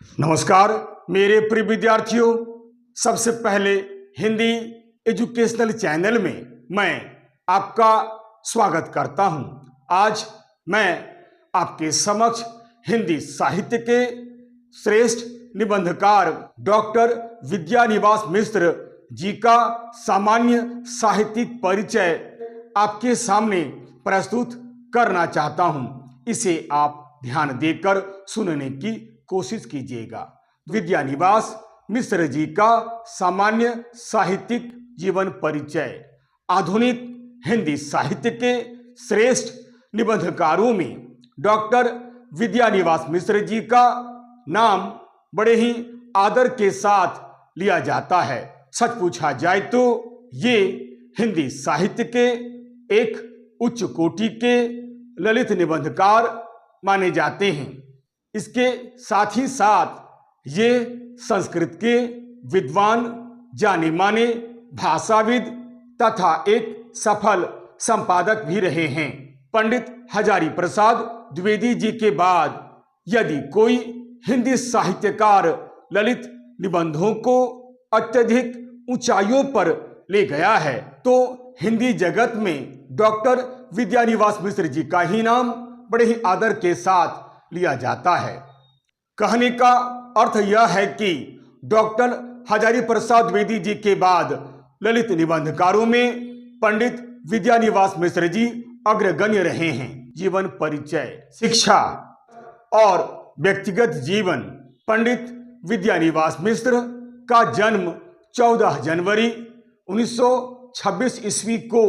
नमस्कार मेरे प्रिय विद्यार्थियों, सबसे पहले हिंदी एजुकेशनल चैनल में मैं आपका स्वागत करता हूं। आज मैं आपके समक्ष हिंदी साहित्य के श्रेष्ठ निबंधकार डॉक्टर विद्यानिवास मिश्र जी का सामान्य साहित्यिक परिचय आपके सामने प्रस्तुत करना चाहता हूं। इसे आप ध्यान देकर सुनने की कोशिश कीजिएगा। विद्यानिवास मिश्र जी का सामान्य साहित्यिक जीवन परिचय। आधुनिक हिंदी साहित्य के श्रेष्ठ निबंधकारों में डॉक्टर विद्यानिवास मिश्र जी का नाम बड़े ही आदर के साथ लिया जाता है। सच पूछा जाए तो ये हिंदी साहित्य के एक उच्च कोटि के ललित निबंधकार माने जाते हैं। इसके साथ ही साथ ये संस्कृत के विद्वान, जाने माने भाषाविद तथा एक सफल संपादक भी रहे हैं। पंडित हजारी प्रसाद द्विवेदी जी के बाद यदि कोई हिंदी साहित्यकार ललित निबंधों को अत्यधिक ऊंचाइयों पर ले गया है तो हिंदी जगत में डॉक्टर विद्यानिवास मिश्र जी का ही नाम बड़े ही आदर के साथ लिया जाता है। कहने का अर्थ यह है कि डॉक्टर हजारी प्रसाद द्विवेदी जी के बाद ललित निबंधकारों में पंडित विद्यानिवास मिश्र जी अग्रगण्य रहे हैं। जीवन परिचय, शिक्षा और व्यक्तिगत जीवन। पंडित विद्यानिवास मिश्र का जन्म 14 जनवरी 1926 ईस्वी को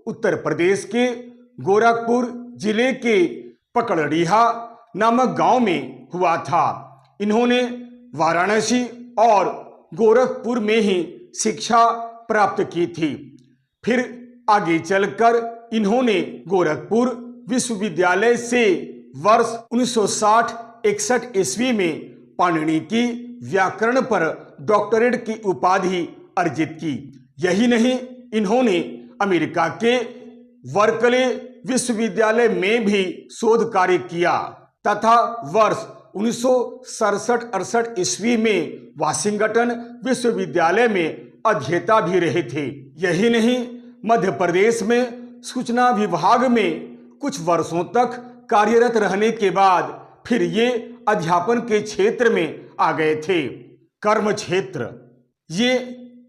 उत्तर प्रदेश के गोरखपुर जिले के पकड़ीहा नामक गांव में हुआ था। इन्होंने वाराणसी और गोरखपुर में ही शिक्षा प्राप्त की थी। फिर आगे चलकर इन्होंने गोरखपुर विश्वविद्यालय से वर्ष 1960-61 ईस्वी में पाणिनि की व्याकरण पर डॉक्टरेट की उपाधि अर्जित की। यही नहीं, इन्होंने अमेरिका के बर्कले विश्वविद्यालय में भी शोध कार्य किया तथा वर्ष 1967-68 ईस्वी में वाशिंगटन विश्वविद्यालय में अध्येता भी रहे थे। यही नहीं, मध्य प्रदेश में सूचना विभाग में कुछ वर्षों तक कार्यरत रहने के बाद फिर ये अध्यापन के क्षेत्र में आ गए थे। कर्म क्षेत्र, ये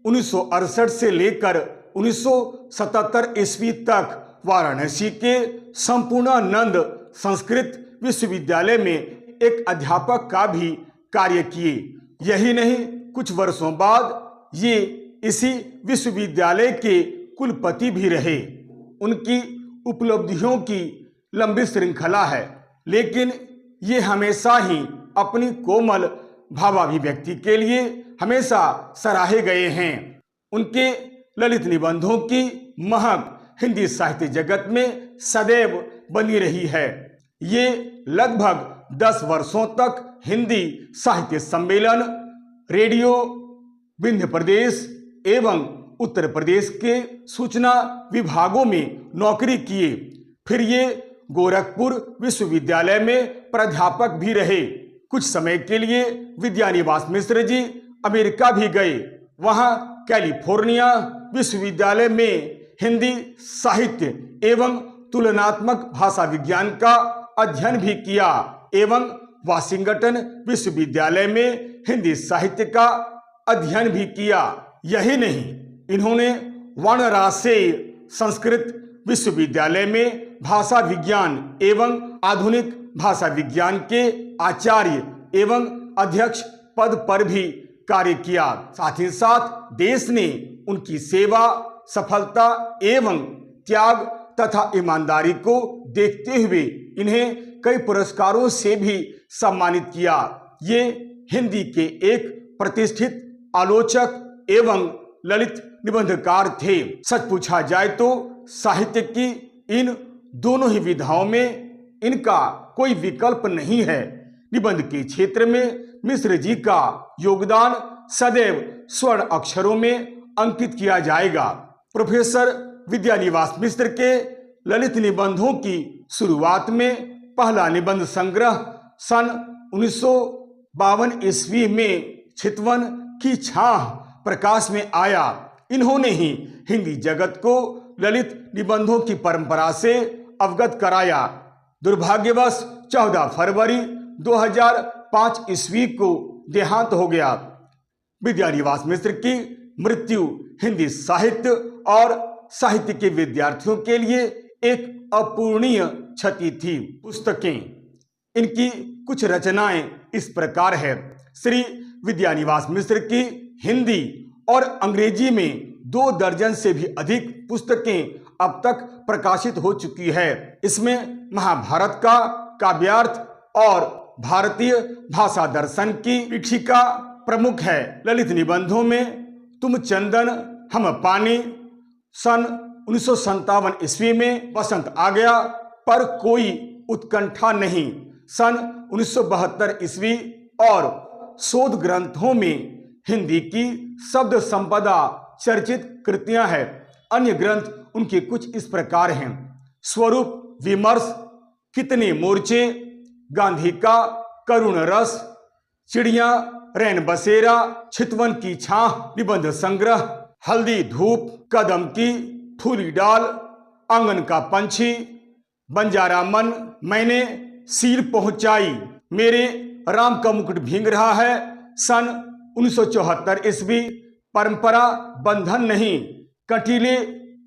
1968 से लेकर 1977 ईस्वी तक वाराणसी के संपूर्णानंद संस्कृत विश्वविद्यालय में एक अध्यापक का भी कार्य किए। यही नहीं, कुछ वर्षों बाद ये इसी विश्वविद्यालय के कुलपति भी रहे। उनकी उपलब्धियों की लंबी श्रृंखला है, लेकिन ये हमेशा ही अपनी कोमल भावाभिव्यक्ति के लिए हमेशा सराहे गए हैं। उनके ललित निबंधों की महक हिंदी साहित्य जगत में सदैव बनी रही है। ये लगभग 10 वर्षों तक हिंदी साहित्य सम्मेलन, रेडियो विंध्य प्रदेश एवं उत्तर प्रदेश के सूचना विभागों में नौकरी किए। फिर ये गोरखपुर विश्वविद्यालय में प्राध्यापक भी रहे। कुछ समय के लिए विद्यानिवास मिश्र जी अमेरिका भी गए। वहां कैलिफोर्निया विश्वविद्यालय में हिंदी साहित्य एवं तुलनात्मक भाषा विज्ञान का अध्ययन भी किया एवं वाशिंगटन विश्वविद्यालय में हिंदी साहित्य का अध्ययन भी किया। यही नहीं, इन्होंने वाराणसी संस्कृत विश्वविद्यालय में भाषा विज्ञान एवं आधुनिक भाषा विज्ञान के आचार्य एवं अध्यक्ष पद पर भी कार्य किया। साथ ही साथ देश ने उनकी सेवा, सफलता एवं त्याग तथा ईमानदारी को देखते हुए इन्हें कई पुरस्कारों से भी सम्मानित किया। ये हिंदी के एक प्रतिष्ठित आलोचक एवं ललित निबंधकार थे। सच पूछा जाए तो साहित्य की इन दोनों ही विधाओं में इनका कोई विकल्प नहीं है। निबंध के क्षेत्र में मिश्र जी का योगदान सदैव स्वर्ण अक्षरों में अंकित किया जाएगा। प्रोफेसर विद्यानिवास मिश्र के ललित निबंधों की शुरुआत में पहला निबंध संग्रह सन 52 ईस्वी में चितवन की छाह प्रकाश में आया। इन्होंने ही हिंदी जगत को ललित निबंधों की परंपरा से अवगत कराया। दुर्भाग्यवश 14 फरवरी 2005 ईस्वी को देहांत हो गया। विद्यानिवास मिश्र की मृत्यु हिंदी साहित्य और साहित्य के विद्यार्थियों के लिए एक अपूरणीय क्षति थी। पुस्तकें, इनकी कुछ रचनाएं इस प्रकार है। श्री विद्यानिवास मिश्र की हिंदी और अंग्रेजी में 2 दर्जन से भी अधिक पुस्तकें अब तक प्रकाशित हो चुकी है। इसमें महाभारत का काव्यार्थ और भारतीय भाषा दर्शन की पीठिका प्रमुख है। ललित निबंधों में तुम चंदन हम पानी, सन 1957 ईस्वी में बसंत आ गया पर कोई उत्कंठा नहीं, सन 1972 ईस्वी और शोध ग्रंथों में हिंदी की शब्द संपदा चर्चित कृतियां हैं। अन्य ग्रंथ उनके कुछ इस प्रकार हैं: स्वरूप विमर्श, कितने मोर्चे, गांधी का करुण रस, चिड़िया रैन बसेरा, चितवन की छाह निबंध संग्रह, हल्दी धूप, कदम की फूली डाल, आंगन का पंछी, बंजारा मन, मैंने सील पहुंचाई, मेरे राम का मुकुट भींग रहा है, सन 1974 ईस्वी, परंपरा बंधन नहीं, कंटीले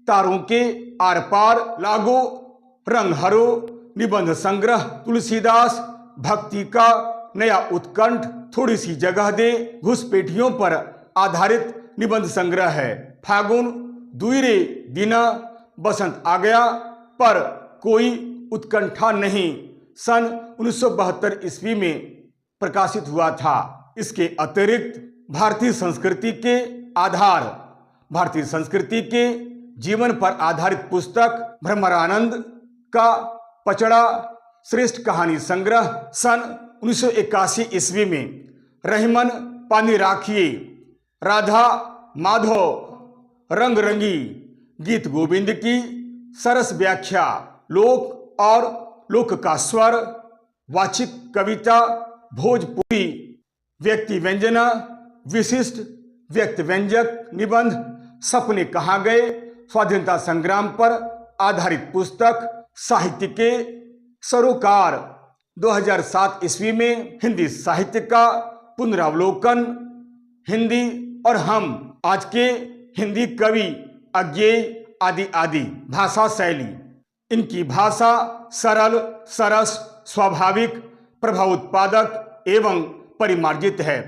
तारों के आर पार, लागो रंग हरो, निबंध संग्रह, तुलसीदास, भक्ति का नया उत्कंठ, थोड़ी सी जगह दे, घुसपैठियों पर आधारित निबंध संग्रह है, फागुन दुईरे दिना, बसंत आ गया पर कोई उत्कंठा नहीं, सन 1972 ईस्वी में प्रकाशित हुआ था। इसके अतिरिक्त भारतीय संस्कृति के आधार, भारतीय संस्कृति के जीवन पर आधारित पुस्तक भ्रमरानंद का पचड़ा श्रेष्ठ कहानी संग्रह, सन 1981 ईस्वी में, रहमन पानी राखिए, राधा माधव रंग रंगी, गीत गोविंद की सरस व्याख्या, लोक और लोक का स्वर, वाचिक कविता, भोजपुरी व्यक्ति व्यंजना, विशिष्ट व्यक्ति व्यंजक निबंध, सपने कहाँ गए, स्वाधीनता संग्राम पर आधारित पुस्तक, साहित्य के सरोकार, 2007 ईस्वी में हिंदी साहित्य का पुनरावलोकन, हिंदी और हम, आज के हिंदी कवि अज्ञेय, आदि आदि। भाषा शैली, इनकी भाषा सरल, सरस, स्वाभाविक, प्रभाव उत्पादक एवं परिमार्जित है।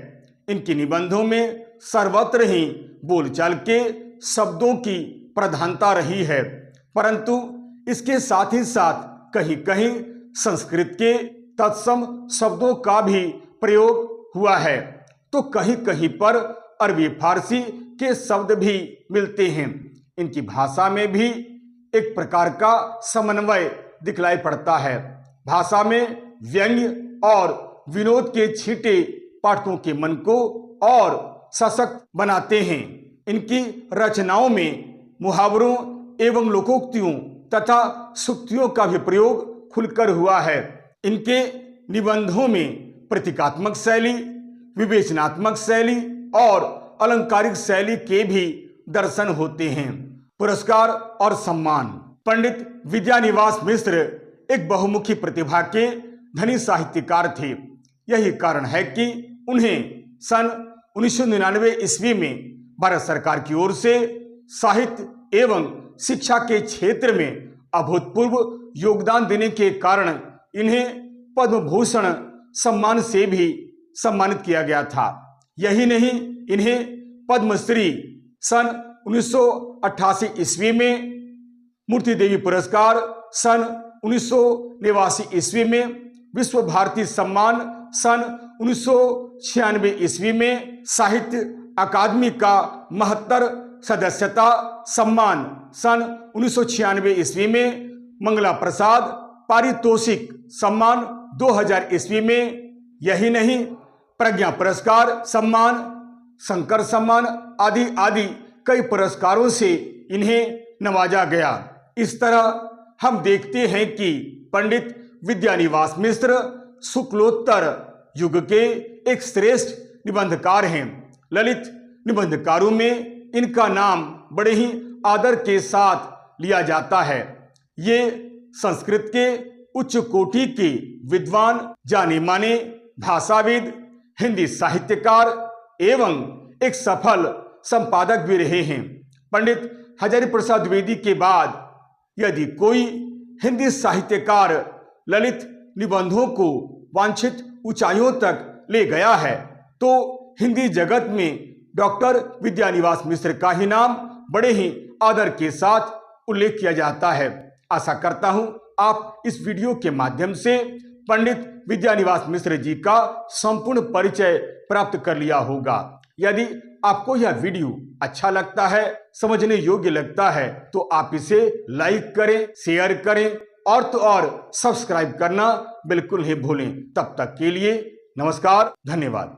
इनके निबंधों में सर्वत्र ही बोलचाल के शब्दों की प्रधानता रही है, परंतु इसके साथ ही साथ कहीं कहीं संस्कृत के तत्सम शब्दों का भी प्रयोग हुआ है, तो कहीं कहीं पर अरबी फारसी के शब्द भी मिलते हैं। इनकी भाषा में भी एक प्रकार का समन्वय दिखलाई पड़ता है। भाषा में व्यंग्य और विनोद के छींटे पाठकों के मन को और सशक्त बनाते हैं। इनकी रचनाओं में मुहावरों एवं लोकोक्तियों तथा सूक्तियों का भी प्रयोग खुलकर हुआ है। इनके निबंधों में प्रतीकात्मक शैली, विवेचनात्मक शैली और अलंकारिक शैली के भी दर्शन होते हैं। पुरस्कार और सम्मान, पंडित विद्यानिवास मिश्र एक बहुमुखी प्रतिभा के धनी साहित्यकार थे। यही कारण है कि उन्हें सन 1999 ईस्वी में भारत सरकार की ओर से साहित्य एवं शिक्षा के क्षेत्र में अभूतपूर्व योगदान देने के कारण इन्हें पद्म भूषण सम्मान से भी सम्मानित किया गया था। यही नहीं, इन्हें पद्मश्री सन 1988 ईस्वी में, मूर्ति देवी पुरस्कार सन 1989 ईस्वी में, विश्व भारती सम्मान सन 1996 ईस्वी में, साहित्य अकादमी का महत्तर सदस्यता सम्मान सन 1996 ईस्वी में, मंगला प्रसाद पारितोषिक सम्मान 2000 ईस्वी में। यही नहीं, प्रज्ञा पुरस्कार सम्मान, शंकर सम्मान आदि आदि कई पुरस्कारों से इन्हें नवाजा गया। इस तरह हम देखते हैं कि पंडित विद्यानिवास मिश्र शुक्लोत्तर युग के एक श्रेष्ठ निबंधकार हैं। ललित निबंधकारों में इनका नाम बड़े ही आदर के साथ लिया जाता है। ये संस्कृत के उच्च कोटि के विद्वान, जाने माने भाषाविद, हिंदी साहित्यकार एवं एक सफल संपादक भी रहे हैं। पंडित हजारी प्रसाद द्विवेदी के बाद यदि कोई हिंदी साहित्यकार ललित निबंधों को वांछित ऊंचाइयों तक ले गया है तो हिंदी जगत में डॉक्टर विद्यानिवास मिश्र का ही नाम बड़े ही आदर के साथ उल्लेख किया जाता है। आशा करता हूं आप इस वीडियो के माध्यम से पंडित विद्यानिवास मिश्र जी का संपूर्ण परिचय प्राप्त कर लिया होगा। यदि आपको यह वीडियो अच्छा लगता है, समझने योग्य लगता है, तो आप इसे लाइक करें, शेयर करें और तो और सब्सक्राइब करना बिल्कुल नहीं भूलें। तब तक के लिए नमस्कार, धन्यवाद।